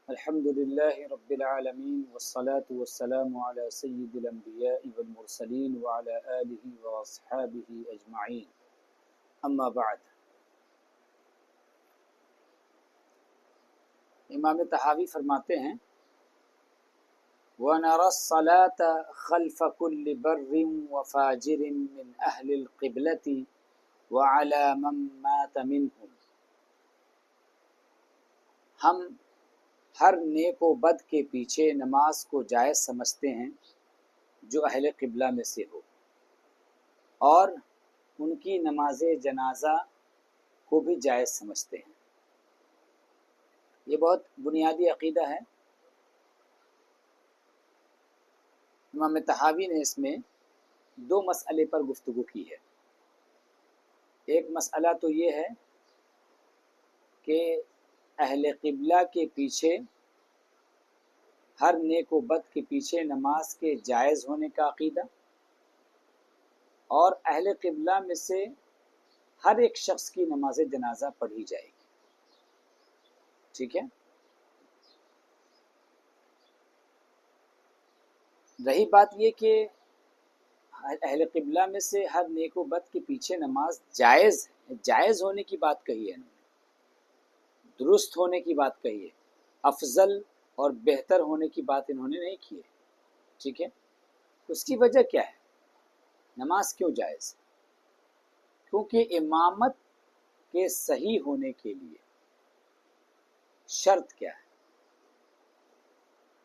الحمد لله رب العالمين والصلاة والسلام على سيد الأنبياء والمرسلين وعلى آله وأصحابه أجمعين أما بعد. امام طحاوی فرماتے ہیں وَنَرَى الصَّلَاةَ خَلْفَ كُلِّ بَرٍّ وَفَاجِرٍ مِّنْ أَهْلِ الْقِبْلَةِ وَعَلَى مَنْ مَاتَ مِنْهُمْ. ہم ہر نیک و بد کے پیچھے نماز کو جائز سمجھتے ہیں جو اہل قبلہ میں سے ہو، اور ان کی نماز جنازہ کو بھی جائز سمجھتے ہیں. یہ بہت بنیادی عقیدہ ہے. امام طحاوی نے اس میں دو مسئلے پر گفتگو کی ہے. ایک مسئلہ تو یہ ہے کہ اہل قبلہ کے پیچھے، ہر نیک و بد کے پیچھے نماز کے جائز ہونے کا عقیدہ، اور اہل قبلہ میں سے ہر ایک شخص کی نماز جنازہ پڑھی جائے گی. ٹھیک ہے. رہی بات یہ کہ اہل قبلہ میں سے ہر نیک و بد کے پیچھے نماز جائز ہے، جائز ہونے کی بات کہی ہے انہوں نے، درست ہونے کی بات کہی ہے، افضل اور بہتر ہونے کی بات انہوں نے نہیں کی ہے. ٹھیک ہے. اس کی وجہ کیا ہے؟ نماز کیوں جائز؟ کیونکہ امامت کے صحیح ہونے کے لیے شرط کیا ہے؟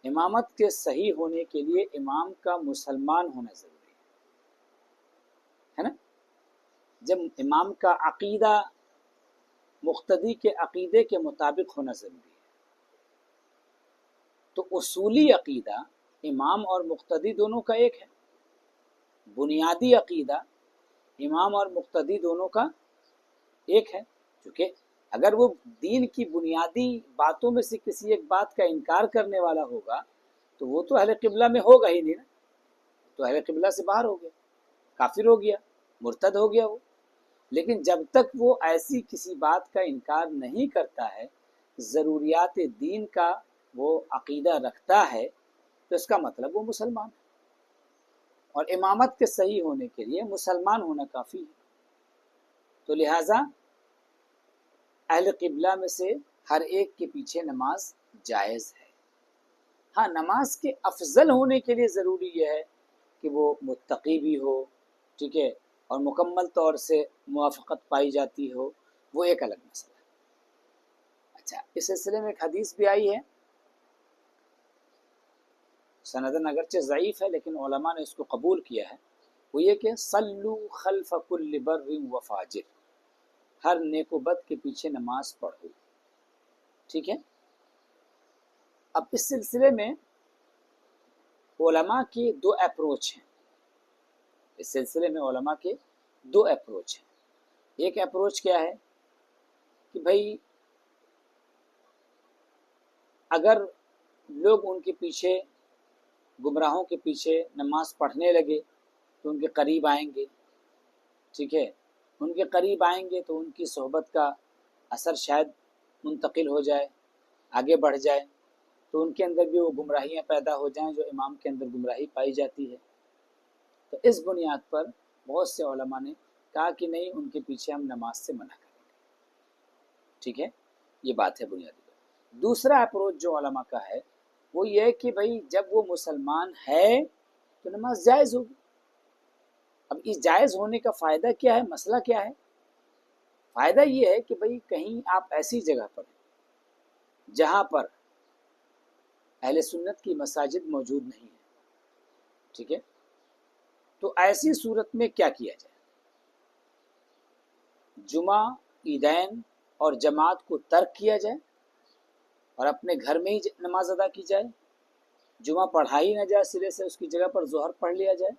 امامت کے صحیح ہونے کے لیے امام کا مسلمان ہونا ضروری ہے نا. جب امام کا عقیدہ مقتدی کے عقیدے کے مطابق ہونا ضروری ہے، تو اصولی عقیدہ امام اور مقتدی دونوں کا ایک ہے. بنیادی عقیدہ امام اور مقتدی دونوں کا ایک ہے. کیونکہ اگر وہ دین کی بنیادی باتوں میں سے کسی ایک بات کا انکار کرنے والا ہوگا تو وہ تو اہل قبلہ میں ہوگا ہی نہیں نا، تو اہل قبلہ سے باہر ہو گیا، کافر ہو گیا، مرتد ہو گیا وہ. لیکن جب تک وہ ایسی کسی بات کا انکار نہیں کرتا ہے، ضروریات دین کا وہ عقیدہ رکھتا ہے، تو اس کا مطلب وہ مسلمان ہے. اور امامت کے صحیح ہونے کے لیے مسلمان ہونا کافی ہے. تو لہٰذا اہل قبلہ میں سے ہر ایک کے پیچھے نماز جائز ہے. ہاں، نماز کے افضل ہونے کے لیے ضروری یہ ہے کہ وہ متقی بھی ہو، ٹھیک ہے، اور مکمل طور سے موافقت پائی جاتی ہو، وہ ایک الگ مسئلہ ہے. اچھا، اس سلسلے میں ایک حدیث بھی آئی ہے، سندن اگرچہ ضعیف ہے لیکن علماء نے اس کو قبول کیا ہے. وہ یہ کہ صلو خلف کل بر و فاجر، ہر نیک و بد کے پیچھے نماز پڑھو. ٹھیک ہے. اب اس سلسلے میں علماء کی دو اپروچ ہیں. اس سلسلے میں علماء کے دو اپروچ ہیں. ایک اپروچ کیا ہے کہ بھائی اگر لوگ ان کے پیچھے، گمراہوں کے پیچھے نماز پڑھنے لگے تو ان کے قریب آئیں گے. ٹھیک ہے. ان کے قریب آئیں گے تو ان کی صحبت کا اثر شاید منتقل ہو جائے، آگے بڑھ جائے، تو ان کے اندر بھی وہ گمراہیاں پیدا ہو جائیں جو امام کے اندر گمراہی پائی جاتی ہے. تو اس بنیاد پر بہت سے علماء نے کہا کہ نہیں، ان کے پیچھے ہم نماز سے منع کریں گے. ٹھیک ہے. یہ بات ہے بنیادی بات. دوسرا اپروچ جو علماء کا ہے وہ یہ کہ بھائی جب وہ مسلمان ہے تو نماز جائز ہوگی. اب اس جائز ہونے کا فائدہ کیا ہے، مسئلہ کیا ہے؟ فائدہ یہ ہے کہ بھائی کہیں آپ ایسی جگہ پر ہیں جہاں پر اہل سنت کی مساجد موجود نہیں ہیں. ٹھیک ہے. تو ایسی صورت میں کیا کیا جائے؟ جمعہ، عیدین اور جماعت کو ترک کیا جائے اور اپنے گھر میں ہی نماز ادا کی جائے. جمعہ پڑھائی نہ جائے سرے سے، اس کی جگہ پر ظہر پڑھ لیا جائے،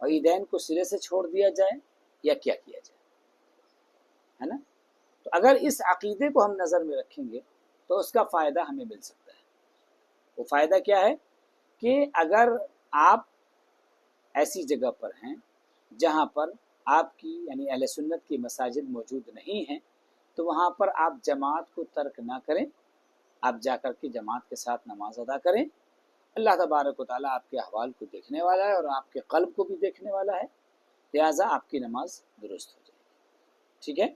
اور عیدین کو سرے سے چھوڑ دیا جائے، یا کیا کیا جائے، ہے نا. تو اگر اس عقیدے کو ہم نظر میں رکھیں گے تو اس کا فائدہ ہمیں مل سکتا ہے. وہ فائدہ کیا ہے کہ اگر آپ ایسی جگہ پر ہیں جہاں پر آپ کی یعنی اہل سنت کی مساجد موجود نہیں ہیں، تو وہاں پر آپ جماعت کو ترک نہ کریں، آپ جا کر کے جماعت کے ساتھ نماز ادا کریں. اللہ تبارک و تعالیٰ آپ کے احوال کو دیکھنے والا ہے اور آپ کے قلب کو بھی دیکھنے والا ہے، لہٰذا آپ کی نماز درست ہو جائے گی. ٹھیک ہے.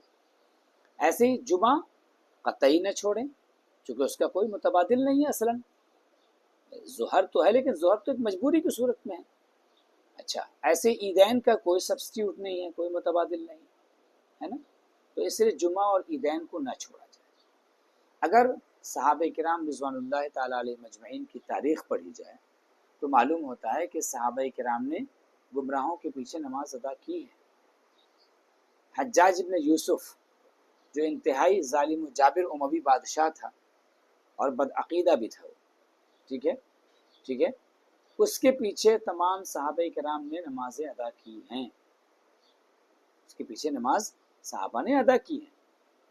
ایسے ہی جمعہ قطعی نہ چھوڑیں، چونکہ اس کا کوئی متبادل نہیں ہے. اصلاً ظہر تو ہے، لیکن ظہر تو ایک مجبوری کی صورت میں ہے. اچھا، ایسے عیدین کا کوئی سبسٹیوٹ نہیں ہے، کوئی متبادل نہیں ہے نا. تو اس لیے جمعہ اور عیدین کو نہ چھوڑا جائے. اگر صحابہ کرام رضوان اللہ تعالیٰ علیہ مجمعین کی تاریخ پڑھی جائے تو معلوم ہوتا ہے کہ صحابہ کرام نے گمراہوں کے پیچھے نماز ادا کی ہے. حجاج ابن یوسف جو انتہائی ظالم و جابر اموی بادشاہ تھا اور بدعقیدہ بھی تھا، ٹھیک ہے ٹھیک ہے، اس کے پیچھے تمام صحابہ کرام نے نمازیں ادا کی ہیں. اس کے پیچھے نماز صحابہ نے ادا کی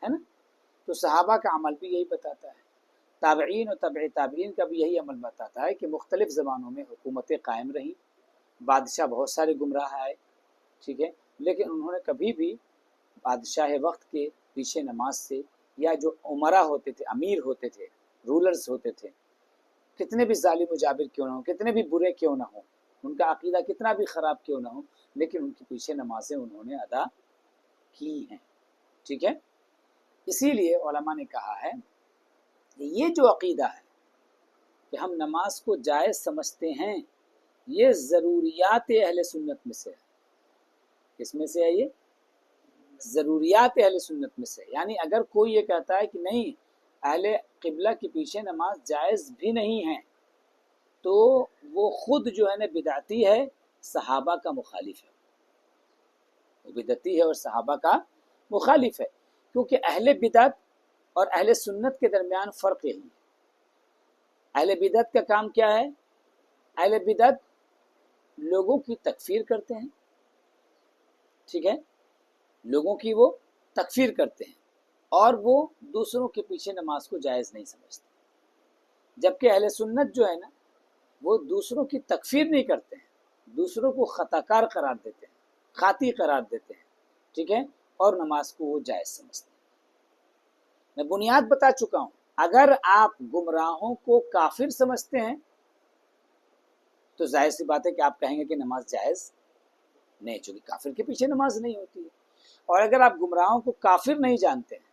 ہے نا. تو صحابہ کا عمل بھی یہی بتاتا ہے، تابعین اور تبع تابعین کا بھی یہی عمل بتاتا ہے کہ مختلف زمانوں میں حکومتیں قائم رہیں، بادشاہ بہت سارے گمراہ آئے، ٹھیک ہے، لیکن انہوں نے کبھی بھی بادشاہ وقت کے پیچھے نماز سے، یا جو عمرا ہوتے تھے، امیر ہوتے تھے، رولرز ہوتے تھے، کتنے بھی ظالم و جابر کیوں نہ ہوں، کتنے بھی برے کیوں نہ ہوں، ان کا عقیدہ کتنا بھی خراب کیوں نہ ہو، لیکن ان کے پیچھے نمازیں انہوں نے ادا کی ہیں. ٹھیک ہے. اسی لیے علماء نے کہا ہے کہ یہ جو عقیدہ ہے کہ ہم نماز کو جائز سمجھتے ہیں، یہ ضروریات اہل سنت میں سے ہے. کس میں سے ہے؟ یہ ضروریات اہل سنت میں سے. یعنی اگر کوئی یہ کہتا ہے کہ نہیں، اہل قبلہ کے پیچھے نماز جائز بھی نہیں ہے، تو وہ خود جو ہے نا بدعتی ہے، صحابہ کا مخالف ہے. وہ بدعتی ہے اور صحابہ کا مخالف ہے، کیونکہ اہل بدعت اور اہل سنت کے درمیان فرق یہی ہے. اہل بدعت کا کام کیا ہے؟ اہل بدعت لوگوں کی تکفیر کرتے ہیں، ٹھیک ہے، لوگوں کی وہ تکفیر کرتے ہیں، اور وہ دوسروں کے پیچھے نماز کو جائز نہیں سمجھتے. جبکہ اہل سنت جو ہے نا، وہ دوسروں کی تکفیر نہیں کرتے ہیں، دوسروں کو خطا کار قرار دیتے ہیں، خاطی قرار دیتے ہیں، ٹھیک ہے، اور نماز کو وہ جائز سمجھتے ہیں. میں بنیاد بتا چکا ہوں. اگر آپ گمراہوں کو کافر سمجھتے ہیں تو ظاہر سی بات ہے کہ آپ کہیں گے کہ نماز جائز نہیں، چونکہ کافر کے پیچھے نماز نہیں ہوتی ہے. اور اگر آپ گمراہوں کو کافر نہیں جانتے ہیں،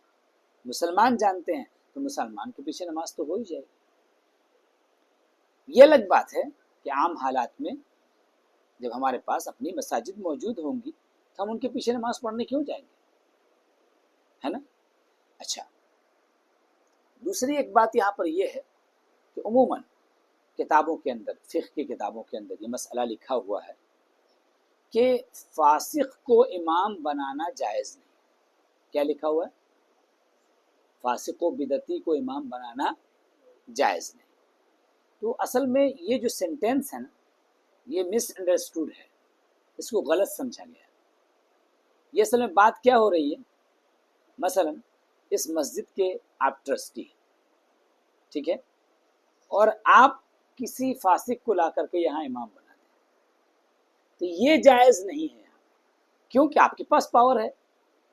مسلمان جانتے ہیں، تو مسلمان کے پیچھے نماز تو ہو ہی جائے گی. یہ الگ بات ہے کہ عام حالات میں جب ہمارے پاس اپنی مساجد موجود ہوں گی تو ہم ان کے پیچھے نماز پڑھنے کیوں جائیں گے، ہے نا. اچھا، دوسری ایک بات یہاں پر یہ ہے کہ عموماً کتابوں کے اندر، فقہ کی کتابوں کے اندر یہ مسئلہ لکھا ہوا ہے کہ فاسق کو امام بنانا جائز نہیں. کیا لکھا ہوا ہے؟ فاسق و بدعتی کو امام بنانا جائز نہیں. تو اصل میں یہ جو سینٹینس ہے نا، یہ مس انڈرسٹوڈ ہے، اس کو غلط سمجھا گیا. یہ اصل میں بات کیا ہو رہی ہے؟ مثلا اس مسجد کے آپ ٹرسٹی ہیں، ٹھیک ہے، اور آپ کسی فاسق کو لا کر کے یہاں امام بنا دیں، تو یہ جائز نہیں ہے. کیونکہ آپ کے پاس پاور ہے،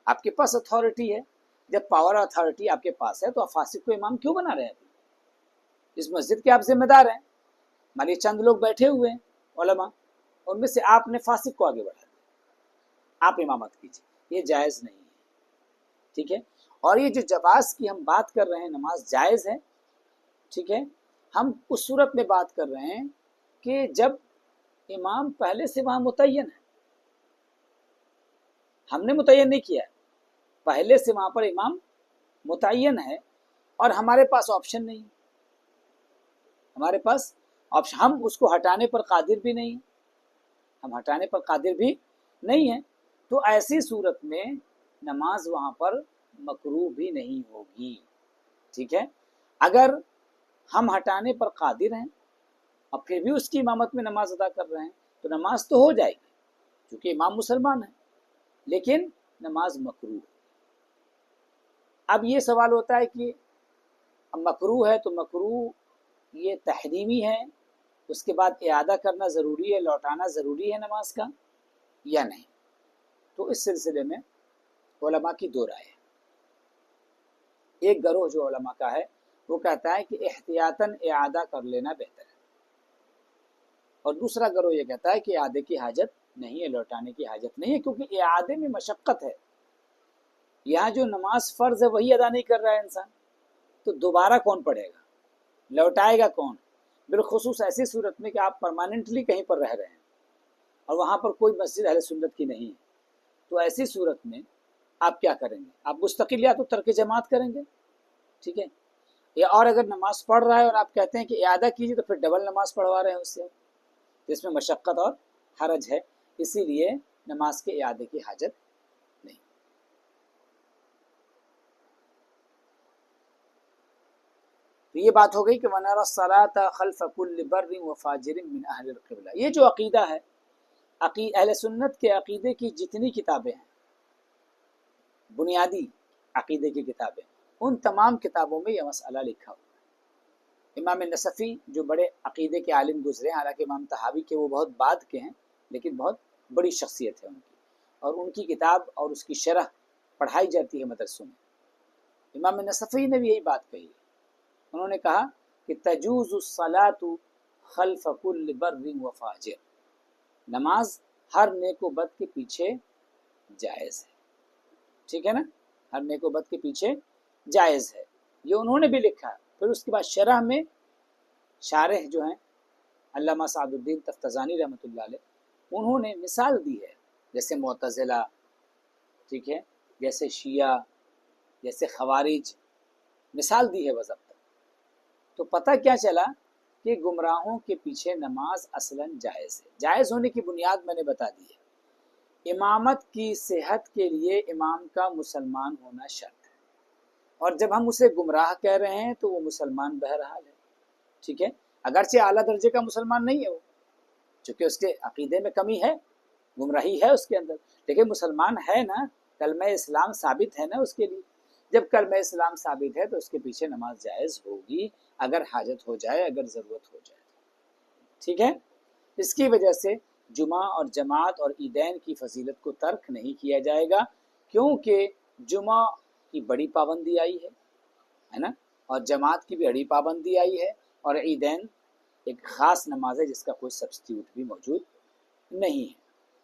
آپ کے پاس اتھارٹی ہے. جب پاور اور اتھارٹی آپ کے پاس ہے تو آپ فاسق کو امام کیوں بنا رہے ہیں؟ اس مسجد کے آپ ذمہ دار ہیں. مان لیے چند لوگ بیٹھے ہوئے ہیں علماء، ان میں سے آپ نے فاسق کو آگے بڑھا دیا، آپ امامت کیجیے. یہ جائز نہیں ہے، ٹھیک ہے. اور یہ جو جواز کی ہم بات کر رہے ہیں، نماز جائز ہے، ٹھیک ہے، ہم اس صورت میں بات کر رہے ہیں کہ جب امام پہلے سے وہاں متعین ہے. ہم نے متعین نہیں کیا ہے، پہلے سے وہاں پر امام متعین ہے اور ہمارے پاس آپشن نہیں. ہمارے پاس آپشن، ہم اس کو ہٹانے پر قادر بھی نہیں، ہم ہٹانے پر قادر بھی نہیں ہیں. تو ایسی صورت میں نماز وہاں پر مکروہ بھی نہیں ہوگی، ٹھیک ہے. اگر ہم ہٹانے پر قادر ہیں اور پھر بھی اس کی امامت میں نماز ادا کر رہے ہیں تو نماز تو ہو جائے گی، کیونکہ امام مسلمان ہے، لیکن نماز مکروہ. اب یہ سوال ہوتا ہے کہ مکروہ ہے تو مکروہ یہ تحریمی ہے، اس کے بعد اعادہ کرنا ضروری ہے، لوٹانا ضروری ہے نماز کا یا نہیں؟ تو اس سلسلے میں علماء کی دو رائے ہیں. ایک گروہ جو علماء کا ہے وہ کہتا ہے کہ احتیاطاً اعادہ کر لینا بہتر ہے، اور دوسرا گروہ یہ کہتا ہے کہ اعادے کی حاجت نہیں ہے، لوٹانے کی حاجت نہیں ہے، کیونکہ اعادے میں مشقت ہے۔ یہاں جو نماز فرض ہے وہی ادا نہیں کر رہا ہے انسان، تو دوبارہ کون پڑھے گا، لوٹائے گا کون؟ بالخصوص ایسی صورت میں کہ آپ پرماننٹلی کہیں پر رہ رہے ہیں اور وہاں پر کوئی مسجد اہل سنت کی نہیں ہے، تو ایسی صورت میں آپ کیا کریں گے؟ آپ مستقل یا تو ترک جماعت کریں گے، ٹھیک ہے، یا اور اگر نماز پڑھ رہا ہے اور آپ کہتے ہیں کہ اعادہ کیجیے، تو پھر ڈبل نماز پڑھوا رہے ہیں اس سے، تو اس میں مشقت اور حرج ہے، اسی لیے نماز کے اعادے کی حاجت نہیں۔ تو یہ بات ہو گئی کہ وَنَرَى الصَّلَاةَ خَلْفَ كُلِّ بَرٍّ وَفَاجِرٍ مِّنْ أَهْلِ الْقِبْلَةِ، یہ جو عقیدہ ہے، اہل سنت کے عقیدے کی جتنی کتابیں ہیں، بنیادی عقیدے کی کتابیں، ان تمام کتابوں میں یہ مسئلہ لکھا ہوا ہے۔ امام نصفی جو بڑے عقیدے کے عالم گزرے، حالانکہ امام طحاوی کے وہ بہت بعد کے ہیں، لیکن بہت بڑی شخصیت ہے ان کی، اور ان کی کتاب اور اس کی شرح پڑھائی جاتی ہے مدرسوں میں۔ امام نصفی نے بھی یہی بات کہی، انہوں نے کہا کہ تجوز الصلاۃ خلف کل بر و فاجر، نماز ہر نیک و بد کے پیچھے جائز ہے، ٹھیک ہے نا، ہر نیک و بد کے پیچھے جائز ہے، یہ انہوں نے بھی لکھا ہے۔ پھر اس کے بعد شرح میں شارح جو ہیں علامہ سعد الدین تفتزانی رحمۃ اللہ علیہ، انہوں نے مثال دی ہے، جیسے معتزلہ، ٹھیک ہے، جیسے شیعہ، جیسے خوارج، مثال دی ہے وضبط۔ تو پتہ کیا چلا کہ گمراہوں کے پیچھے نماز اصلاً جائز ہے۔ جائز ہونے کی بنیاد میں نے بتا دی ہے، امامت کی صحت کے لیے امام کا مسلمان ہونا شرط ہے، اور جب ہم اسے گمراہ کہہ رہے ہیں تو وہ مسلمان بہرحال ہے، ٹھیک ہے، اگرچہ اعلیٰ درجے کا مسلمان نہیں ہے وہ، چونکہ اس کے عقیدے میں کمی ہے، گمراہی ہے اس کے اندر، لیکن مسلمان ہے نا، کلمہ اسلام ثابت ہے نا اس کے لیے۔ جب کلمہ اسلام ثابت ہے تو اس کے پیچھے نماز جائز ہوگی، اگر حاجت ہو جائے، اگر ضرورت ہو جائے، ٹھیک ہے۔ اس کی وجہ سے جمعہ اور جماعت اور عیدین کی فضیلت کو ترک نہیں کیا جائے گا، کیونکہ جمعہ کی بڑی پابندی آئی ہے نا، اور جماعت کی بھی بڑی پابندی آئی ہے، اور عیدین ایک خاص نماز ہے جس کا کوئی سبسٹیوٹ بھی موجود نہیں ہے،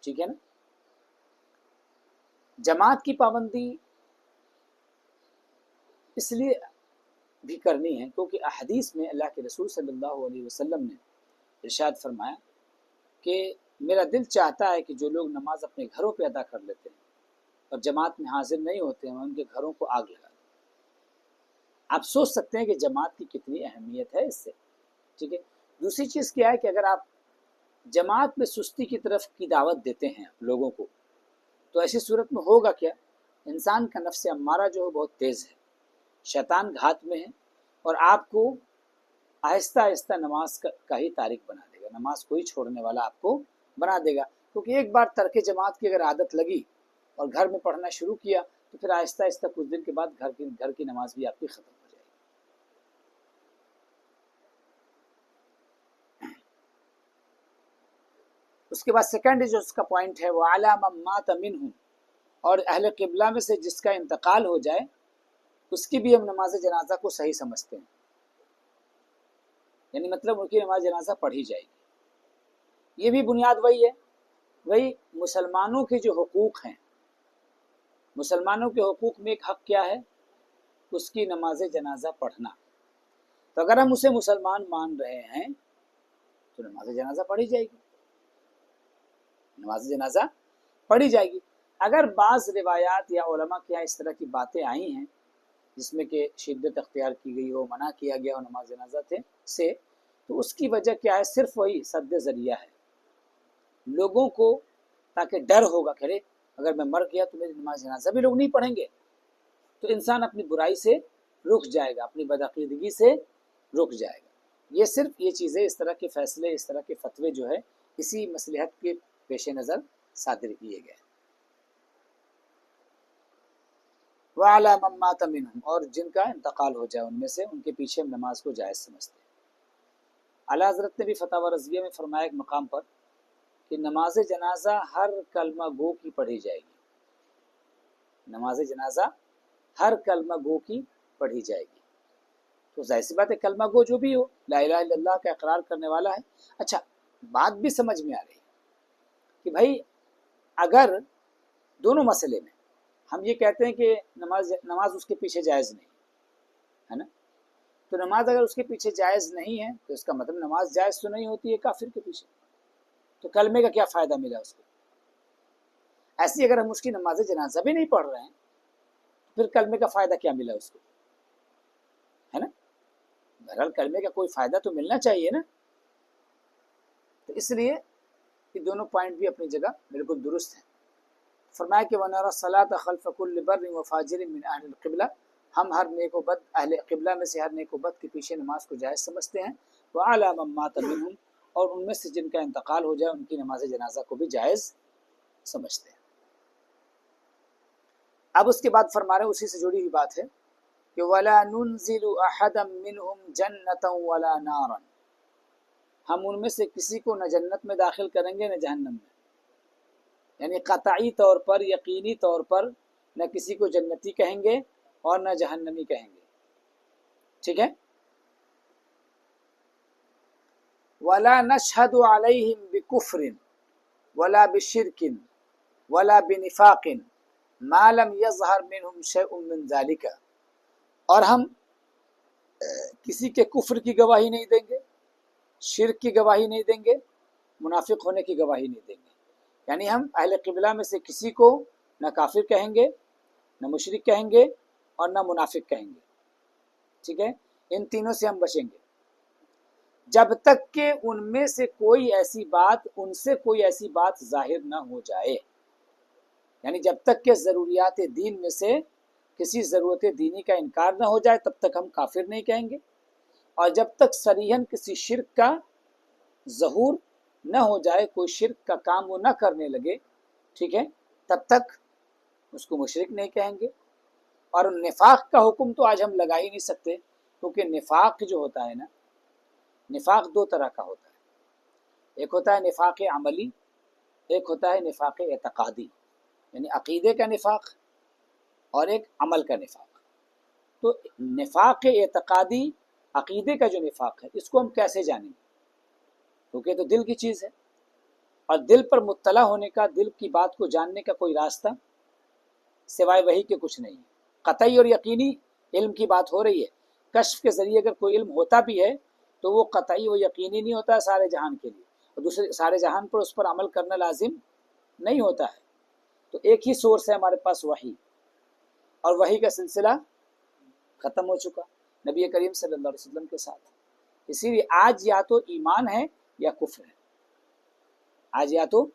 ٹھیک ہے نا۔ جماعت کی پابندی اس لیے بھی کرنی ہے کیونکہ احادیث میں اللہ کے رسول صلی اللہ علیہ وسلم نے ارشاد فرمایا کہ میرا دل چاہتا ہے کہ جو لوگ نماز اپنے گھروں پہ ادا کر لیتے ہیں اور جماعت میں حاضر نہیں ہوتے ہیں، ان کے گھروں کو آگ لگا دیں۔ آپ سوچ سکتے ہیں کہ جماعت کی کتنی اہمیت ہے اس سے، ٹھیک ہے۔ دوسری چیز کیا ہے کہ اگر آپ جماعت میں سستی کی طرف کی دعوت دیتے ہیں لوگوں کو، تو ایسی صورت میں ہوگا کیا، انسان کا نفس امارہ جو ہے بہت تیز ہے، شیطان گھات میں ہے، اور آپ کو آہستہ آہستہ نماز کا ہی تارک بنا دے گا، نماز کو ہی چھوڑنے والا آپ کو بنا دے گا، کیونکہ ایک بار ترک جماعت کی اگر عادت لگی اور گھر میں پڑھنا شروع کیا تو پھر آہستہ آہستہ کچھ دن کے بعد گھر کی نماز بھی آپ کی ختم ہو جائے گی۔ اس کے بعد سیکنڈ جو اس کا پوائنٹ ہے وہ اعلیٰ من مات منہم، اور اہل قبلہ میں سے جس کا انتقال ہو جائے اس کی بھی ہم نماز جنازہ کو صحیح سمجھتے ہیں، یعنی مطلب ان کی نماز جنازہ پڑھی جائے گی۔ یہ بھی بنیاد وہی ہے، وہی مسلمانوں کے جو حقوق ہیں، مسلمانوں کے حقوق میں ایک حق کیا ہے، اس کی نماز جنازہ پڑھنا۔ تو اگر ہم اسے مسلمان مان رہے ہیں تو نماز جنازہ پڑھی جائے گی، نماز جنازہ پڑھی جائے گی۔ اگر بعض روایات یا علماء کے یہاں اس طرح کی باتیں آئی ہیں جس میں کہ شدت اختیار کی گئی ہو، منع کیا گیا ہو نماز جنازہ سے، تو اس کی وجہ کیا ہے، صرف وہی سد ذریعہ ہے، لوگوں کو تاکہ ڈر ہوگا کہ اگر میں مر گیا تو میری نماز جنازہ بھی لوگ نہیں پڑھیں گے، تو انسان اپنی برائی سے رک جائے گا، اپنی بدعقیدگی سے رک جائے گا۔ یہ صرف یہ چیزیں، اس طرح کے فیصلے، اس طرح کے فتوے جو ہے اسی مصلحت کے پیش نظر صادر کیے گئے۔ وَعَلَىٰ مَن مَّاتَ مِنْهُمْ، اور جن کا انتقال ہو جائے ان میں سے، ان کے پیچھے ہم نماز کو جائز سمجھتے ہیں۔ اعلیٰ حضرت نے بھی فتاوی رضویہ میں فرمایا ایک مقام پر کہ نماز جنازہ ہر کلمہ گو کی پڑھی جائے گی، نماز جنازہ ہر کلمہ گو کی پڑھی جائے گی۔ تو ظاہر سی بات ہے کلمہ گو جو بھی ہو، لا الہ الا اللہ کا اقرار کرنے والا ہے۔ اچھا بات بھی سمجھ میں آ رہی ہے کہ بھائی اگر دونوں مسئلے میں ہم یہ کہتے ہیں کہ نماز اس کے پیچھے جائز نہیں ہے نا، تو نماز اگر اس کے پیچھے جائز نہیں ہے تو اس کا مطلب نماز جائز تو نہیں ہوتی ہے کافر کے پیچھے، تو کلمے کا کیا فائدہ ملا اس کو؟ ایسی اگر ہم اس کی نماز جنازہ بھی نہیں پڑھ رہے ہیں پھر کلمے کا فائدہ کیا ملا اس کو، ہے نا؟ بہرحال کلمے کا کوئی فائدہ تو ملنا چاہیے نا۔ تو اس لیے یہ دونوں پوائنٹ بھی اپنی جگہ بالکل درست ہیں۔ فرمایا کہ وَنَرَى الصَّلَاةَ خَلْفَ كُلِّ بَرٍّ وَفَاجِرٍ مِّنْ أَهْلِ الْقِبْلَةِ، ہم ہر نیک و بد اہل قبلہ میں سے ہر نیک و بد کے پیچھے نماز کو جائز سمجھتے ہیں، وَعَلَى مَن مَّاتَ مِنْهُمْ، اور ان میں سے جن کا انتقال ہو جائے ان کی نماز جنازہ کو بھی جائز سمجھتے ہیں۔ اب اس کے بعد فرما رہے ہیں اسی سے جڑی ہوئی بات ہے کہ وَلَا نُنزِلُ أَحَدًا مِّنْهُمْ جَنَّةً وَلَا نَارًا، ہم ان میں سے کسی کو نہ جنت میں داخل کریں گے نہ جہنم میں، یعنی قطعی طور پر یقینی طور پر نہ کسی کو جنتی کہیں گے اور نہ جہنمی کہیں گے، ٹھیک ہے۔ وَلَا نَشْهَدُ عَلَيْهِمْ بِكُفْرٍ وَلَا بِشِرْكٍ وَلَا بِنِفَاقٍ مَا لَمْ يَظْهَرْ مِنْهُمْ شَيْءٌ مِّن ذَلِكَ، اور ہم کسی کے کفر کی گواہی نہیں دیں گے، شرک کی گواہی نہیں دیں گے، منافق ہونے کی گواہی نہیں دیں گے، یعنی ہم اہل قبلہ میں سے کسی کو نہ کافر کہیں گے نہ مشرک کہیں گے اور نہ منافق کہیں گے، ٹھیک ہے، ان تینوں سے ہم بچیں گے جب تک کہ ان میں سے کوئی ایسی بات ان سے کوئی ایسی بات ظاہر نہ ہو جائے، یعنی جب تک کہ ضروریات دین میں سے کسی ضرورت دینی کا انکار نہ ہو جائے تب تک ہم کافر نہیں کہیں گے، اور جب تک صریحاً کسی شرک کا ظہور نہ ہو جائے، کوئی شرک کا کام وہ نہ کرنے لگے، ٹھیک ہے، تب تک اس کو مشرک نہیں کہیں گے۔ اور نفاق کا حکم تو آج ہم لگا ہی نہیں سکتے، کیونکہ نفاق جو ہوتا ہے نا، نفاق دو طرح کا ہوتا ہے، ایک ہوتا ہے نفاق عملی، ایک ہوتا ہے نفاق اعتقادی، یعنی عقیدے کا نفاق اور ایک عمل کا نفاق۔ تو نفاق اعتقادی، عقیدے کا جو نفاق ہے، اس کو ہم کیسے جانیں گے؟ کیونکہ تو دل کی چیز ہے، اور دل پر مطلع ہونے کا، دل کی بات کو جاننے کا کوئی راستہ سوائے وحی کے کچھ نہیں ہے۔ قطعی اور یقینی علم کی بات ہو رہی ہے، کشف کے ذریعے اگر کوئی علم ہوتا بھی ہے تو وہ قطعی و یقینی نہیں ہوتا ہے سارے جہان کے لیے، اور دوسرے سارے جہان پر اس پر عمل کرنا لازم نہیں ہوتا ہے۔ تو ایک ہی سورس ہے ہمارے پاس، وحی، اور وحی کا سلسلہ ختم ہو چکا نبی کریم صلی اللہ علیہ وسلم کے ساتھ، اسی لیے آج یا تو ایمان ہے یا کفر ہے، آج یا تو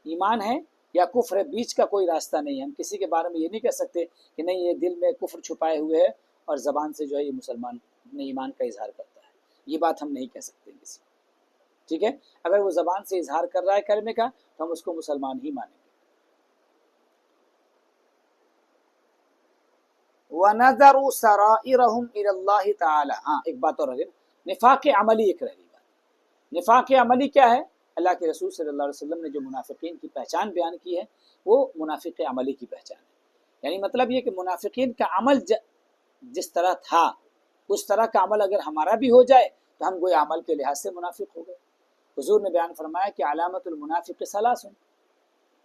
ایمان ہے یا کفر ہے، بیچ کا کوئی راستہ نہیں ہے۔ ہم کسی کے بارے میں یہ نہیں کہہ سکتے کہ نہیں یہ دل میں کفر چھپائے ہوئے ہے اور زبان سے جو ہے یہ مسلمان اپنے ایمان کا اظہار کرتا ہے، یہ بات ہم نہیں کہہ سکتے کسی، ٹھیک ہے۔ اگر وہ زبان سے اظہار کر رہا ہے کلمے کا تو ہم اس کو مسلمان ہی مانیں گے۔ وَنَذَرُ سَرَائِرَهُمْ إِلَى اللَّهِ تعالی، ہاں ایک بات اور ہے، نفاق عملی ایک رہی بات۔ نفاق عملی کیا ہے؟ اللہ کے رسول صلی اللہ علیہ وسلم نے جو منافقین کی پہچان بیان کی ہے وہ منافق عملی کی پہچان ہے، یعنی مطلب یہ کہ منافقین کا عمل جس طرح تھا اس طرح کا عمل اگر ہمارا بھی ہو جائے تو ہم گویا عمل کے لحاظ سے منافق ہو گئے۔ حضور نے بیان فرمایا کہ علامت المنافق ثلاث،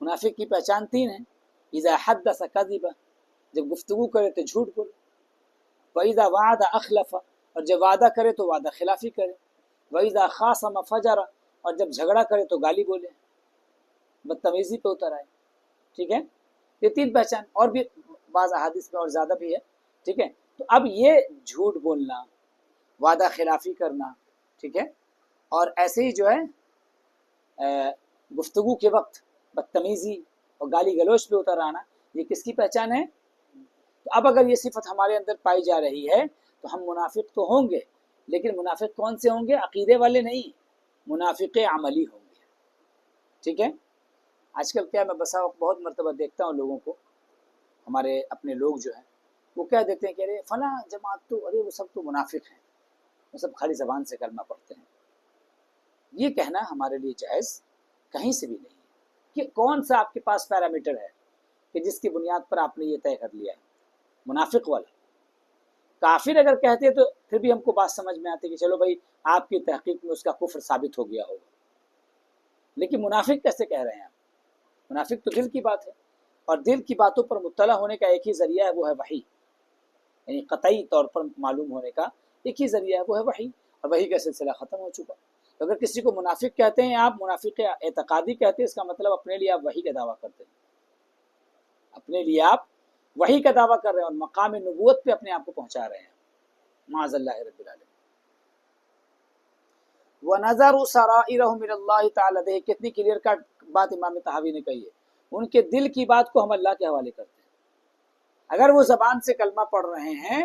منافق کی پہچان تین ہیں، اذا حدث کذب، جب گفتگو کرے تو جھوٹ بولے، وَإِذَا وَعَدَ أَخْلَفَ، اور جب وعدہ کرے تو وعدہ خلافی کرے، وَإِذَا خَاصَمَ فَجَرَ، اور جب جھگڑا کرے تو گالی بولے، بدتمیزی پہ اتر آئے، ٹھیک ہے۔ یہ تین پہچان، اور بھی بعض احادیث میں اور زیادہ بھی ہے، ٹھیک ہے۔ تو اب یہ جھوٹ بولنا، وعدہ خلافی کرنا، ٹھیک ہے، اور ایسے ہی جو ہے گفتگو کے وقت بدتمیزی اور گالی گلوچ پہ اتر آنا، یہ کس کی پہچان ہے؟ تو اب اگر یہ صفت ہمارے اندر پائی جا رہی ہے تو ہم منافق تو ہوں گے، لیکن منافق کون سے ہوں گے؟ عقیدے والے نہیں، منافق عملی ہوں گے، ٹھیک ہے۔ آج کل کیا میں بہت مرتبہ دیکھتا ہوں لوگوں کو، ہمارے اپنے لوگ جو ہیں وہ کہہ دیتے ہیں کہ ارے فلاں جماعت تو، ارے وہ سب تو منافق ہیں، وہ سب خالی زبان سے کلمہ پڑھتے ہیں۔ یہ کہنا ہمارے لیے جائز کہیں سے بھی نہیں ہے کہ کون سا آپ کے پاس پیرامیٹر ہے کہ جس کی بنیاد پر آپ نے یہ طے کر لیا ہے منافق والا۔ کافر اگر کہتے تو پھر بھی ہم کو بات سمجھ میں آتی کہ چلو بھائی آپ کی تحقیق میں اس کا کفر ثابت ہو گیا ہوگا، لیکن منافق کیسے کہہ رہے ہیں آپ؟ منافق تو دل کی بات ہے، اور دل کی باتوں پر مطلع ہونے کا ایک ہی ذریعہ ہے، وہ ہے وحی، یعنی قطعی طور پر معلوم ہونے کا ایک ہی ذریعہ ہے، وہ ہے وحی، اور وحی کا سلسلہ ختم ہو چکا۔ تو اگر کسی کو منافق کہتے ہیں آپ، منافق اعتقادی کہتے ہیں، اس کا مطلب اپنے لیے آپ وحی کا دعویٰ کرتے ہیں، اپنے لیے آپ وحی کا دعویٰ کر رہے ہیں اور مقام نبوت پہ اپنے آپ کو پہنچا رہے ہیں، معاذ اللہ رب العالمین۔ وَنَظَرُ سَرَائِرَهُ مِنَ اللَّهِ تَعَالَى، دیکھیں کتنی کلیئر کٹ بات امام طحاوی نے کہی ہے، ان کے دل کی بات کو ہم اللہ کے حوالے کرتے ہیں۔ اگر وہ زبان سے کلمہ پڑھ رہے ہیں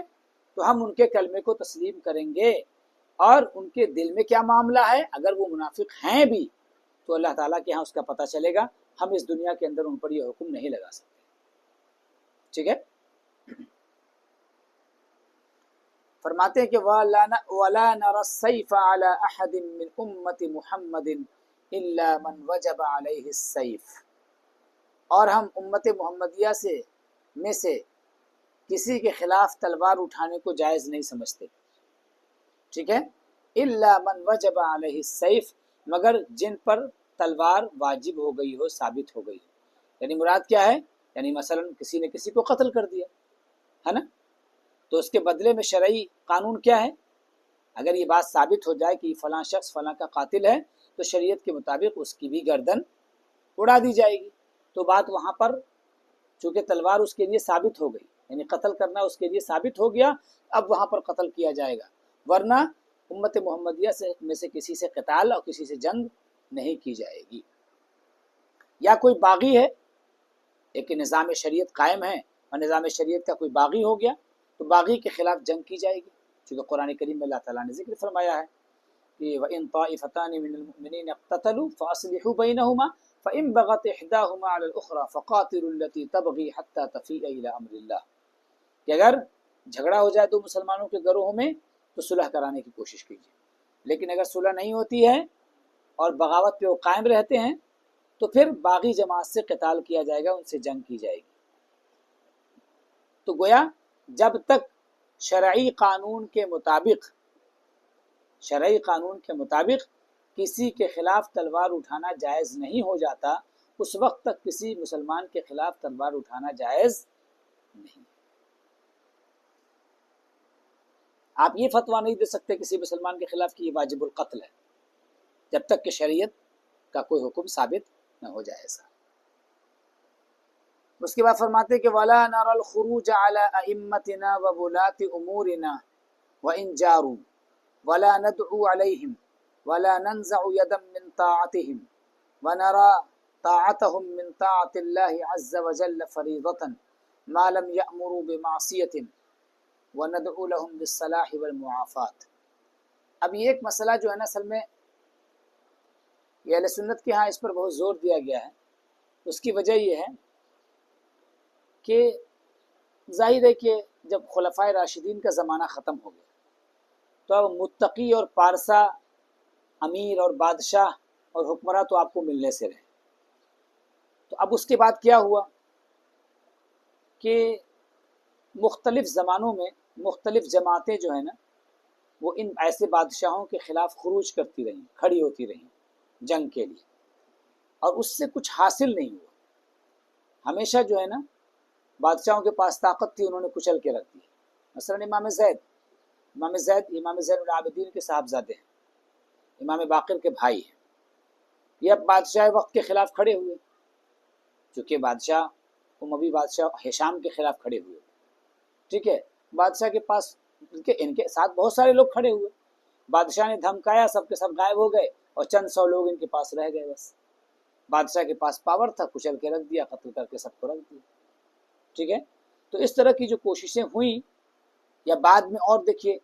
تو ہم ان کے کلمے کو تسلیم کریں گے، اور ان کے دل میں کیا معاملہ ہے، اگر وہ منافق ہیں بھی تو اللہ تعالیٰ کے ہاں اس کا پتہ چلے گا، ہم اس دنیا کے اندر ان پر یہ حکم نہیں لگا سکتے، ٹھیک ہے۔ فرماتے ہیں کہ وَلَا نَرَى السَّيْفَ عَلَى أَحَدٍ مِّنْ أُمَّةِ مُحَمَّدٍ إِلَّا مَنْ وَجَبَ عَلَيْهِ السَّيْفِ، اور ہم امت محمدیہ میں سے کسی کے خلاف تلوار اٹھانے کو جائز نہیں سمجھتے، ٹھیک ہے۔ إِلَّا مَنْ وَجَبَ عَلَيْهِ السَّيْفِ، مگر جن پر تلوار واجب ہو گئی ہو، ثابت ہو گئی ہو، یعنی مراد کیا ہے، یعنی مثلا کسی نے کسی کو قتل کر دیا ہے نا، تو اس کے بدلے میں شرعی قانون کیا ہے، اگر یہ بات ثابت ہو جائے کہ فلاں شخص فلاں کا قاتل ہے تو شریعت کے مطابق اس کی بھی گردن اڑا دی جائے گی۔ تو بات وہاں پر چونکہ تلوار اس کے لیے ثابت ہو گئی، یعنی قتل کرنا اس کے لیے ثابت ہو گیا، اب وہاں پر قتل کیا جائے گا، ورنہ امت محمدیہ میں سے کسی سے قتال اور کسی سے جنگ نہیں کی جائے گی۔ یا کوئی باغی ہے، ایک نظام شریعت قائم ہے اور نظام شریعت کا کوئی باغی ہو گیا تو باغی کے خلاف جنگ کی جائے گی، چونکہ قرآن کریم میں اللہ تعالیٰ نے ذکر فرمایا ہے کہ وَإِن طَائِفَتَانِ مِنَ الْمُؤْمِنِينَ اقْتَتَلُوا فَأَصْلِحُوا بَيْنَهُمَا فَإِن بَغَتْ إِحْدَاهُمَا عَلَى الْأُخْرَى فَقَاتِلُوا الَّتِي تَبْغِي حَتَّى تَفِيءَ إِلَى أَمْرِ اللَّهِ، کہ اگر جھگڑا ہو جائے دو مسلمانوں کے گروہوں میں تو صلح کرانے کی کوشش کیجیے، لیکن اگر صلح نہیں ہوتی ہے اور بغاوت پہ وہ قائم رہتے ہیں تو پھر باغی جماعت سے قتال کیا جائے گا، ان سے جنگ کی جائے گی۔ تو گویا جب تک شرعی قانون کے مطابق کسی کے خلاف تلوار اٹھانا جائز نہیں ہو جاتا، اس وقت تک کسی مسلمان کے خلاف تلوار اٹھانا جائز نہیں۔ آپ یہ فتویٰ نہیں دے سکتے کسی مسلمان کے خلاف کہ یہ واجب القتل ہے جب تک کہ شریعت کا کوئی حکم ثابت نہ ہو جائے ایسا۔ اس کے بعد فرماتے ہیں کہ وَلَا نَرَى الْخُرُوجَ عَلَىٰ أَئِمَّتِنَا وَوُلَاةِ أُمُورِنَا وَإِنْ جَارُوا وَلَا نَدْعُو عَلَيْهِمْ وَلَا نَنْزَعُ يَدًا مِّن طَاعَتِهِمْ وَنَرَى طَاعَتَهُمْ مِّن طَاعَةِ اللَّهِ عَزَّ وَجَلَّ فَرِيضَةً مَا لَمْ يَأْمُرُوا بِمَعْصِيَةٍ وَنَدْعُو لَهُمْ بِالصَّلَاحِ وَالْمُعَافَاةِ۔ اب یہ ایک مسئلہ جو ہے نا، اصل میں یہ اہل سنت کے ہاں اس پر بہت زور دیا گیا ہے، اس کی وجہ یہ ہے کہ ظاہر ہے کہ جب خلفائے راشدین کا زمانہ ختم ہو گیا تو اب متقی اور پارسا امیر اور بادشاہ اور حکمراں تو آپ کو ملنے سے رہے، تو اب اس کے بعد کیا ہوا کہ مختلف زمانوں میں مختلف جماعتیں جو ہیں نا وہ ان ایسے بادشاہوں کے خلاف خروج کرتی رہیں، کھڑی ہوتی رہیں جنگ کے لیے، اور اس سے کچھ حاصل نہیں ہوا۔ ہمیشہ جو ہے نا بادشاہوں کے پاس طاقت تھی، انہوں نے کچل کے رکھ دی۔ مثلا امام زید العابدین کے صاحبزادے ہیں، امام باقر کے بھائی ہیں، یہ اب بادشاہ وقت کے خلاف کھڑے ہوئے، چونکہ بادشاہ اموی بادشاہ ہشام کے خلاف کھڑے ہوئے، ٹھیک ہے، بادشاہ کے پاس ان کے ساتھ بہت سارے لوگ کھڑے ہوئے، بادشاہ نے دھمکایا، سب کے سب غائب ہو گئے اور چند سو لوگ ان کے پاس رہ گئے، بس بادشاہ کے پاس پاور تھا، کچل کے رکھ دیا، قتل کر کے سب کو رکھ دیا، ٹھیک ہے۔ تو اس طرح کی جو کوششیں ہوئیں، یا بعد میں اور دیکھیے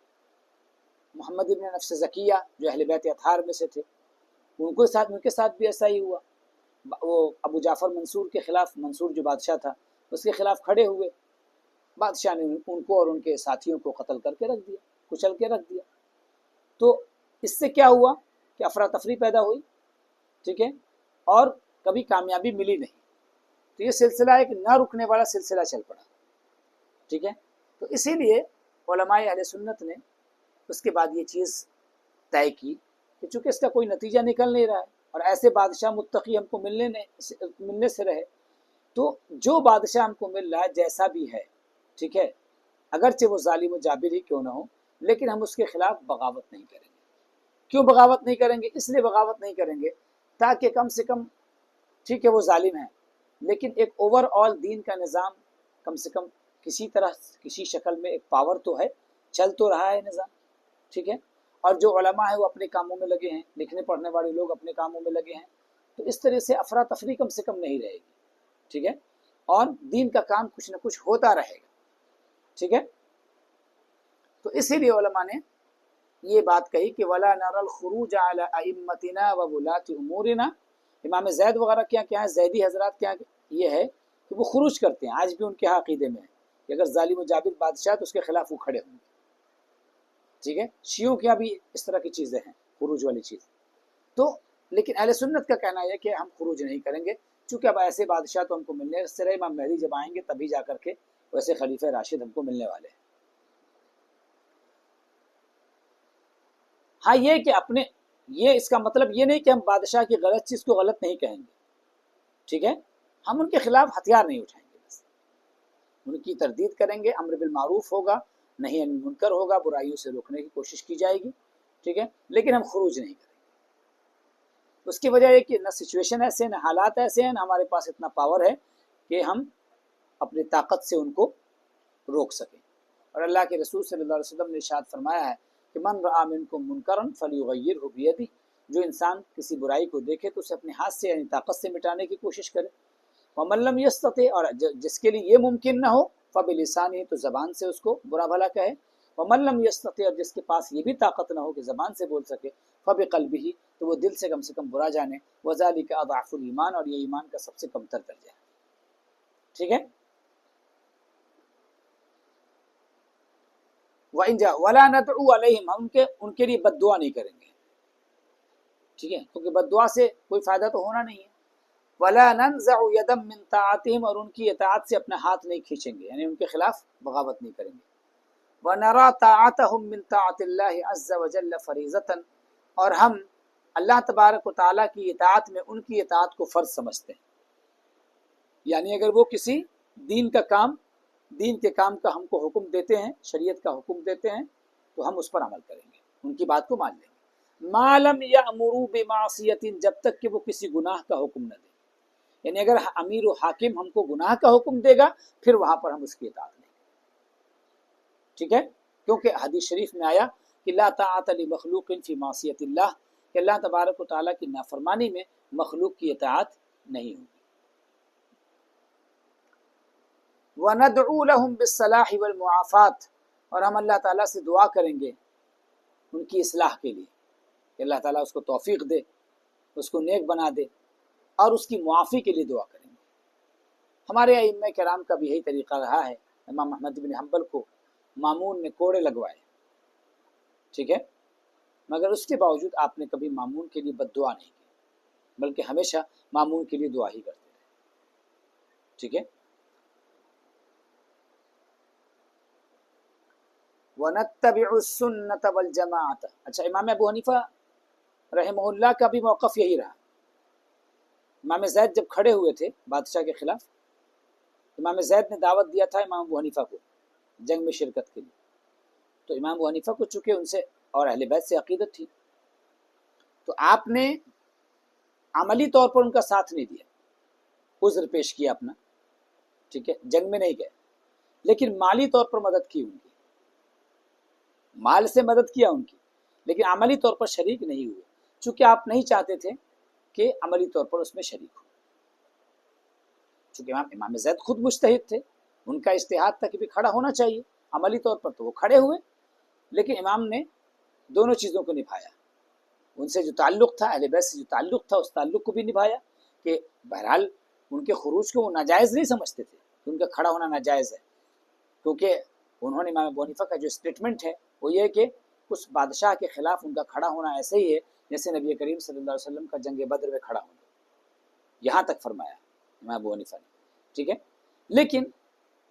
محمد ابن نفس زکیہ جو اہل بیت اطہار میں سے تھے، ان کے ساتھ بھی ایسا ہی ہوا، وہ ابو جعفر منصور کے خلاف، منصور جو بادشاہ تھا اس کے خلاف کھڑے ہوئے، بادشاہ نے ان کو اور ان کے ساتھیوں کو قتل کر کے رکھ دیا، کچل کے رکھ دیا۔ تو اس سے کیا ہوا کہ افراتفری پیدا ہوئی، ٹھیک ہے، اور کبھی کامیابی ملی نہیں، تو یہ سلسلہ ایک نہ رکنے والا سلسلہ چل پڑا، ٹھیک ہے۔ تو اسی لیے علماء اہل سنت نے اس کے بعد یہ چیز طے کی کہ چونکہ اس کا کوئی نتیجہ نکل نہیں رہا ہے اور ایسے بادشاہ متقی ہم کو ملنے سے رہے، تو جو بادشاہ ہم کو مل رہا ہے جیسا بھی ہے، ٹھیک ہے، اگرچہ وہ ظالم و جابر ہی کیوں نہ ہو، لیکن ہم اس کے خلاف بغاوت نہیں کریں گے۔ کیوں بغاوت نہیں کریں گے؟ اس لیے بغاوت نہیں کریں گے تاکہ کم سے کم، ٹھیک ہے وہ ظالم ہے لیکن ایک اوور آل دین کا نظام کم سے کم کسی طرح کسی شکل میں ایک پاور تو ہے، چل تو رہا ہے نظام، ٹھیک ہے، اور جو علماء ہیں وہ اپنے کاموں میں لگے ہیں، لکھنے پڑھنے والے لوگ اپنے کاموں میں لگے ہیں، تو اس طرح سے افراتفری کم سے کم نہیں رہے گی، ٹھیک ہے، اور دین کا کام کچھ نہ کچھ ہوتا رہے گا، ٹھیک ہے۔ تو اسی لیے علماء نے یہ بات کہی کہ وَلَا نَرَى الْخُرُوجَ عَلَىٰ أَئِمَّتِنَا وَوُلَاةِ أُمُورِنَا۔ امام زید وغیرہ کیا ہے، زیدی حضرات کیا یہ ہے کہ وہ خروج کرتے ہیں، آج بھی ان کے عقیدے میں ہے کہ اگر ظالم و جابر بادشاہ تو اس کے خلاف وہ کھڑے ہوں گے، ٹھیک ہے۔ شیعوں کے یہاں بھی اس طرح کی چیزیں ہیں، خروج والی چیز، تو لیکن اہل سنت کا کہنا ہے کہ ہم خروج نہیں کریں گے، چونکہ اب ایسے بادشاہ تو ہم کو ملنے سے رہے، امام مہدی جب آئیں گے تبھی جا کر کے ویسے خلیفہ راشد ہم کو ملنے والے ہیں۔ ہاں یہ کہ اپنے، یہ اس کا مطلب یہ نہیں کہ ہم بادشاہ کی غلط چیز کو غلط نہیں کہیں گے، ٹھیک ہے، ہم ان کے خلاف ہتھیار نہیں اٹھائیں گے، بس ان کی تردید کریں گے، امر بالمعروف ہوگا، نہیں عن المنکر ہوگا، برائیوں سے روکنے کی کوشش کی جائے گی، ٹھیک ہے، لیکن ہم خروج نہیں کریں گے۔ اس کی وجہ یہ کہ نہ سچویشن ایسے، نہ حالات ایسے ہیں، نہ ہمارے پاس اتنا پاور ہے کہ ہم اپنی طاقت سے ان کو روک سکیں۔ اور اللہ کے رسول صلی اللہ علیہ وسلم نے ارشاد فرمایا ہے کہ من رأى منکم منکرا فلیغیرہ بیدہ، جو انسان کسی برائی کو دیکھے تو اسے اپنے ہاتھ سے یعنی طاقت سے مٹانے کی کوشش کرے، ومن لم یستطع، اور جس کے لیے یہ ممکن نہ ہو، فبلسانہ، تو زبان سے اس کو برا بھلا کہے، ومن لم یستطع، اور جس کے پاس یہ بھی طاقت نہ ہو کہ زبان سے بول سکے، فبقلبہ، تو وہ دل سے کم برا جانے، وذالک اضعف الایمان، اور یہ ایمان کا سب سے کمتر درجہ ہے، ٹھیک ہے۔ وَإِنْ جَاءَ وَلَا نَدْعُو عَلَيْهِمْ، ہم ان کے لیے بد دعا نہیں کریں گے، ٹھیک ہے، کیونکہ بد دعا سے کوئی فائدہ تو ہونا نہیں ہے۔ وَلَا نَنْزَعُ يَدًا مِّن طَاعَتِهِمْ، اور ان کی اطاعت سے اپنا ہاتھ نہیں کھینچیں گے، یعنی ان کے خلاف بغاوت نہیں کریں گے۔ وَنَرَى طَاعَتَهُم مِّن طَاعَةِ اللَّهِ عَزَّ وَجَلَّ فَرِيضَةً، اور ہم اللہ تبارک و تعالیٰ کی اطاعت میں ان کی اطاعت کو فرض سمجھتے ہیں، یعنی اگر وہ کسی دین کے کام کا ہم کو حکم دیتے ہیں، شریعت کا حکم دیتے ہیں، تو ہم اس پر عمل کریں گے، ان کی بات کو مان لیں گے۔ ما لم یأمروا بمعصیۃ، جب تک کہ وہ کسی گناہ کا حکم نہ دیں، یعنی اگر امیر و حاکم ہم کو گناہ کا حکم دے گا پھر وہاں پر ہم اس کی اطاعت نہیں، ٹھیک ہے، کیونکہ حدیث شریف میں آیا کہ لا طاعت لمخلوق فی معصیۃ اللہ، کہ اللہ تبارک و تعالیٰ کی نافرمانی میں مخلوق کی اطاعت نہیں ہوگی۔ وَنَدْعُو لَهُمْ بِالصَّلَاحِ وَالْمُعَافَاةِ، اور ہم اللہ تعالیٰ سے دعا کریں گے ان کی اصلاح کے لیے کہ اللہ تعالیٰ اس کو توفیق دے، اس کو نیک بنا دے، اور اس کی معافی کے لیے دعا کریں گے۔ ہمارے ائمہ کرام کا بھی یہی طریقہ رہا ہے، امام احمد بن حنبل کو مامون نے کوڑے لگوائے، ٹھیک ہے، مگر اس کے باوجود آپ نے کبھی مامون کے لیے بد دعا نہیں کی، بلکہ ہمیشہ مامون کے لیے دعا ہی کرتے رہے، ٹھیک ہے۔ وَنَتَّبِعُ السُّنَّةَ وَالْجَمَاعَةَ، اچھا، امام ابو حنیفہ رحمہ اللہ کا بھی موقف یہی رہا۔ امام زید جب کھڑے ہوئے تھے بادشاہ کے خلاف، امام زید نے دعوت دیا تھا امام ابو حنیفہ کو جنگ میں شرکت کے لیے، تو امام ابو حنیفہ کو چونکہ ان سے اور اہل بیت سے عقیدت تھی، تو آپ نے عملی طور پر ان کا ساتھ نہیں دیا، عذر پیش کیا اپنا، ٹھیک ہے، جنگ میں نہیں گئے، لیکن مالی طور پر مدد کی، ان کی مال سے مدد کیا ان کی، لیکن عملی طور پر شریک نہیں ہوئے، چونکہ آپ نہیں چاہتے تھے کہ عملی طور پر اس میں شریک ہو، چونکہ امام زید خود مجتہد تھے، ان کا اجتہاد تھا کہ بھی کھڑا ہونا چاہیے، عملی طور پر تو وہ کھڑے ہوئے، لیکن امام نے دونوں چیزوں کو نبھایا، ان سے جو تعلق تھا، اہل بیت سے جو تعلق تھا، اس تعلق کو بھی نبھایا کہ بہرحال ان کے خروج کو وہ ناجائز نہیں سمجھتے تھے، ان کا کھڑا ہونا ناجائز ہے، کیونکہ انہوں نے امام ابو حنیفہ کا جو اسٹیٹمنٹ ہے وہ یہ کہ اس بادشاہ کے خلاف ان کا کھڑا ہونا ایسے ہی ہے جیسے نبی کریم صلی اللہ علیہ وسلم کا جنگ بدر میں کھڑا ہونا، یہاں تک فرمایا امام ابو حنیفہ نے، ٹھیک ہے، لیکن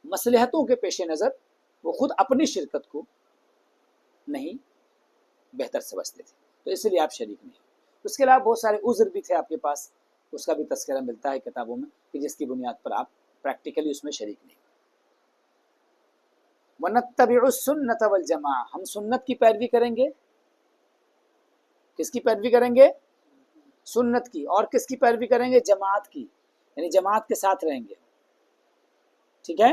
مصلحتوں کے پیش نظر وہ خود اپنی شرکت کو نہیں بہتر سمجھتے تھے، تو اس لیے آپ شریک نہیں. اس کے علاوہ بہت سارے عذر بھی تھے آپ کے پاس، اس کا بھی تذکرہ ملتا ہے کتابوں میں کہ جس کی بنیاد پر آپ پریکٹیکلی اس میں شریک نہیں. وَنَتَّبِعُ السُّنَّةَ وَالْجَمَاعَةَ، ہم سنت کی پیروی کریں گے. کس کی پیروی کریں گے؟ سنت کی. اور کس کی پیروی کریں گے؟ جماعت کی، یعنی جماعت کے ساتھ رہیں گے. ٹھیک ہے،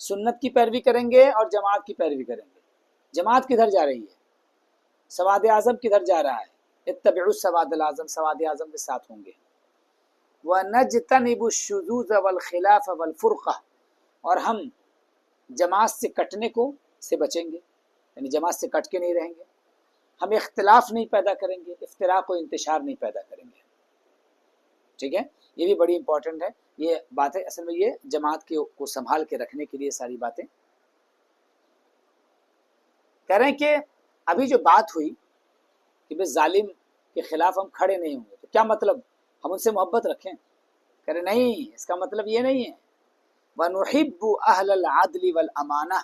سنت کی پیروی کریں گے اور جماعت کی پیروی کریں گے. جماعت کدھر جا رہی ہے؟ سواد اعظم کدھر جا رہا ہے؟ اتبعوا السواد الاعظم، سواد اعظم کے ساتھ ہوں گے. وَنَجْتَنِبُ الشُّذُوذَ وَالْخِلَافَ وَالْفُرْقَةَ، اور ہم جماعت سے کٹنے کو سے بچیں گے، یعنی جماعت سے کٹ کے نہیں رہیں گے. ہم اختلاف نہیں پیدا کریں گے، افتراق و انتشار نہیں پیدا کریں گے. ٹھیک ہے، یہ بھی بڑی امپورٹنٹ ہے. یہ باتیں اصل میں یہ جماعت کو سنبھال کے رکھنے کے لیے ساری باتیں کہہ رہے ہیں. کہ ابھی جو بات ہوئی کہ بھئی ظالم کے خلاف ہم کھڑے نہیں ہوں گے، تو کیا مطلب ہم ان سے محبت رکھیں؟ کہہ رہے نہیں، اس کا مطلب یہ نہیں ہے. وَنُحِبُّ أَهْلَ الْعَدْلِ وَالْأَمَانَةِ،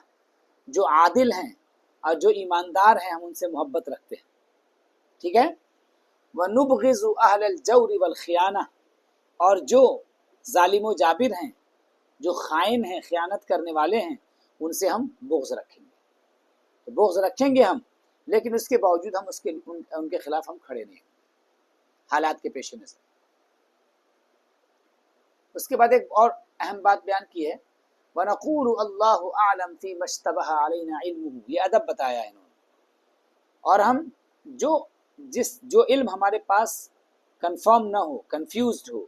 جو عادل ہیں اور جو ایماندار ہیں ہم ان سے محبت رکھتے ہیں. ٹھیک ہے. وَنُبْغِضُ أَهْلَ الْجَوْرِ وَالْخِيَانَةِ، اور جو ظالم و جابر ہیں، جو خائن ہیں، خیانت کرنے والے ہیں، ان سے ہم بغض رکھیں گے. تو بغض رکھیں گے ہم، لیکن اس کے باوجود ہم ان کے خلاف ہم کھڑے نہیں حالات کے پیش نظر. اس کے بعد ایک اور اہم بات بیان کی ہے، وَنَقُولُ اللَّهُ أَعْلَمْ فِي مَا اشْتَبَهَ عَلَيْنَا عِلْمُهُ، یہ ادب بتایا انہوں نے. اور ہم جو علم ہمارے پاس کنفرم نہ ہو، کنفیوزڈ ہو،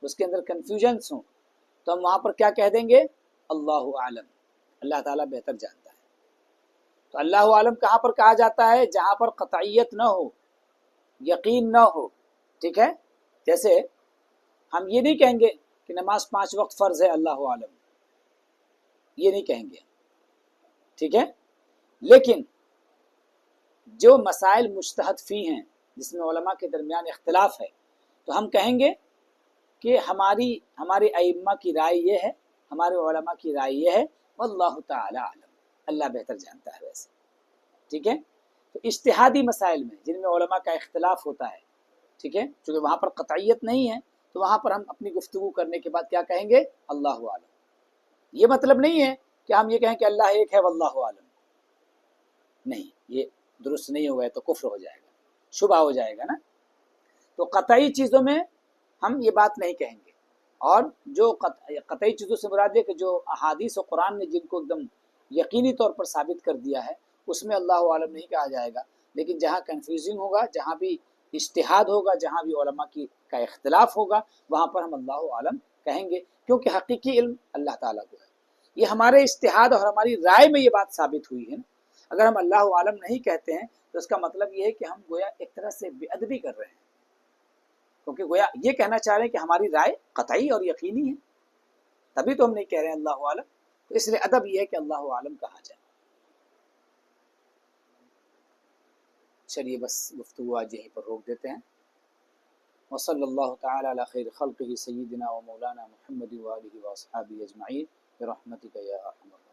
اس کے اندر کنفیوژنس ہوں، تو ہم وہاں پر کیا کہہ دیں گے؟ اللہ عالم، اللہ تعالیٰ بہتر جانتا ہے. تو اللہ عالم کہاں پر کہا جاتا ہے؟ جہاں پر قطعیت نہ ہو، یقین نہ ہو. ٹھیک ہے، جیسے ہم یہ نہیں کہیں گے کہ نماز 5 وقت فرض ہے، اللہ عالم، یہ نہیں کہیں گے. ٹھیک ہے، لیکن جو مسائل مجتہد فی ہیں، جس میں علماء کے درمیان اختلاف ہے، تو ہم کہیں گے کہ ہماری ائمہ کی رائے یہ ہے، ہمارے علماء کی رائے یہ ہے، واللہ تعالی عالم، اللہ بہتر جانتا ہے ویسے. ٹھیک ہے. تو اجتہادی مسائل میں جن میں علماء کا اختلاف ہوتا ہے، ٹھیک ہے، چونکہ وہاں پر قطعیت نہیں ہے، تو وہاں پر ہم اپنی گفتگو کرنے کے بعد کیا کہیں گے؟ اللہ عالم. یہ مطلب نہیں ہے کہ ہم یہ کہیں کہ اللہ ایک ہے واللہ عالم، نہیں، یہ درست نہیں ہوگا، تو کفر ہو جائے گا، شبہ ہو جائے گا نا. تو قطعی چیزوں میں ہم یہ بات نہیں کہیں گے. اور جو قطعی چیزوں سے مراد ہے کہ جو احادیث و قرآن نے جن کو ایک دم یقینی طور پر ثابت کر دیا ہے، اس میں اللہ عالم نہیں کہا جائے گا. لیکن جہاں کنفیوزنگ ہوگا، جہاں بھی اجتہاد ہوگا، جہاں بھی علماء کا اختلاف ہوگا، وہاں پر ہم اللہ عالم کہیں گے، کیونکہ حقیقی علم اللہ تعالیٰ کو ہے. یہ ہمارے اجتہاد اور ہماری رائے میں یہ بات ثابت ہوئی ہے نا. اگر ہم اللہ عالم نہیں کہتے ہیں تو اس کا مطلب یہ ہے کہ ہم گویا ایک طرح سے بے ادبی کر رہے ہیں، کیونکہ گویا یہ کہنا چاہ رہے ہیں کہ ہماری رائے قطعی اور یقینی ہے، تبھی تو ہم نہیں کہہ رہے ہیں اللہ عالم. تو اس لیے ادب یہ ہے کہ اللہ عالم کہا جائے. چلیے بس گفتگو آج یہیں پر روک دیتے ہیں. وصلی اللہ تعالی علی خیر خلقہ سیدنا و مولانا محمد و آلہ و اصحابہ اجمعین برحمتک یا ارحم الراحمین.